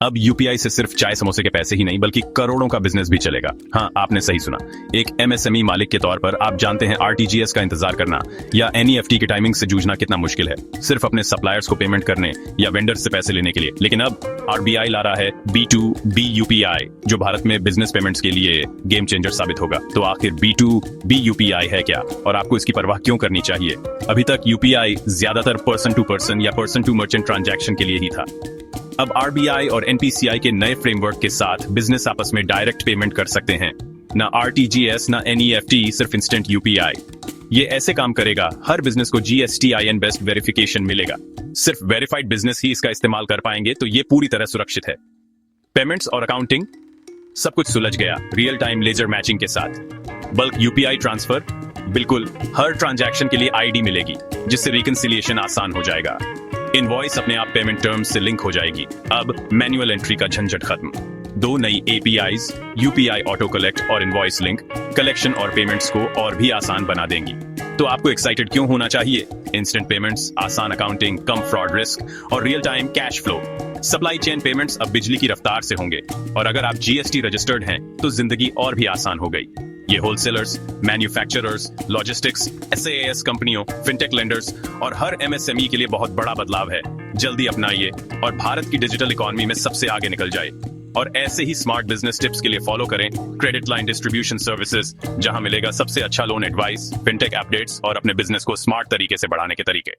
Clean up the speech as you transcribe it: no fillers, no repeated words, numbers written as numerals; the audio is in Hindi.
अब यूपीआई से सिर्फ चाय समोसे के पैसे ही नहीं बल्कि करोड़ों का बिजनेस भी चलेगा। हाँ, आपने सही सुना। एक एमएसएमई मालिक के तौर पर आप जानते हैं आरटीजीएस का इंतजार करना या एनईएफटी की टाइमिंग से जूझना कितना मुश्किल है, सिर्फ अपने सप्लायर्स को पेमेंट करने या वेंडर से पैसे लेने के लिए। लेकिन अब आरबीआई ला रहा है B2B यूपीआई, जो भारत में बिजनेस पेमेंट्स के लिए गेम चेंजर साबित होगा। तो आखिर B2B यूपीआई है क्या और आपको इसकी परवाह क्यों करनी चाहिए? अभी तक यूपीआई ज्यादातर पर्सन टू पर्सन या पर्सन टू मर्चेंट ट्रांजैक्शन के लिए ही था। अब आरबीआई और एनपीसीआई के नए फ्रेमवर्क के साथ बिजनेस आपस में डायरेक्ट पेमेंट कर सकते हैं। ना आरटीजीएस ना एनईएफटी, सिर्फ इंस्टेंट यूपीआई। ये ऐसे काम करेगा, हर बिजनेस को जीएसटीआईएन बेस्ड वेरिफिकेशन मिलेगा। सिर्फ वेरीफाइड बिजनेस ही इसका इस्तेमाल कर पाएंगे, तो ये पूरी तरह सुरक्षित है। पेमेंट्स और अकाउंटिंग सब कुछ सुलझ गया रियल टाइम लेजर मैचिंग के साथ। बल्क यूपीआई ट्रांसफर, बिल्कुल हर ट्रांजैक्शन के लिए आईडी मिलेगी, जिससे रिकंसिलिएशन आसान हो जाएगा। इनवॉइस अपने आप पेमेंट टर्म्स से लिंक हो जाएगी। अब मैन्युअल एंट्री का झंझट खत्म। 2 नई एपीआईज यूपीआई ऑटो कलेक्ट और इनवॉइस लिंक कलेक्शन और पेमेंट्स को और भी आसान बना देंगी। तो आपको एक्साइटेड क्यों होना चाहिए? इंस्टेंट पेमेंट्स, आसान अकाउंटिंग, कम फ्रॉड रिस्क और real time cash flow. Supply chain payments अब बिजली की रफ्तार से होंगे। और अगर आप जीएसटी रजिस्टर्ड हैं तो जिंदगी और भी आसान हो गई। ये होलसेलर्स, मैन्युफैक्चरर्स, लॉजिस्टिक्स, एसएएस कंपनियों, फिनटेक लेंडर्स और हर एमएसएमई के लिए बहुत बड़ा बदलाव है। जल्दी अपनाइए और भारत की डिजिटल इकोनॉमी में सबसे आगे निकल जाए। और ऐसे ही स्मार्ट बिजनेस टिप्स के लिए फॉलो करें क्रेडिट लाइन डिस्ट्रीब्यूशन सर्विसेज, जहां मिलेगा सबसे अच्छा लोन एडवाइस, फिनटेक अपडेट्स और अपने बिजनेस को स्मार्ट तरीके से बढ़ाने के तरीके।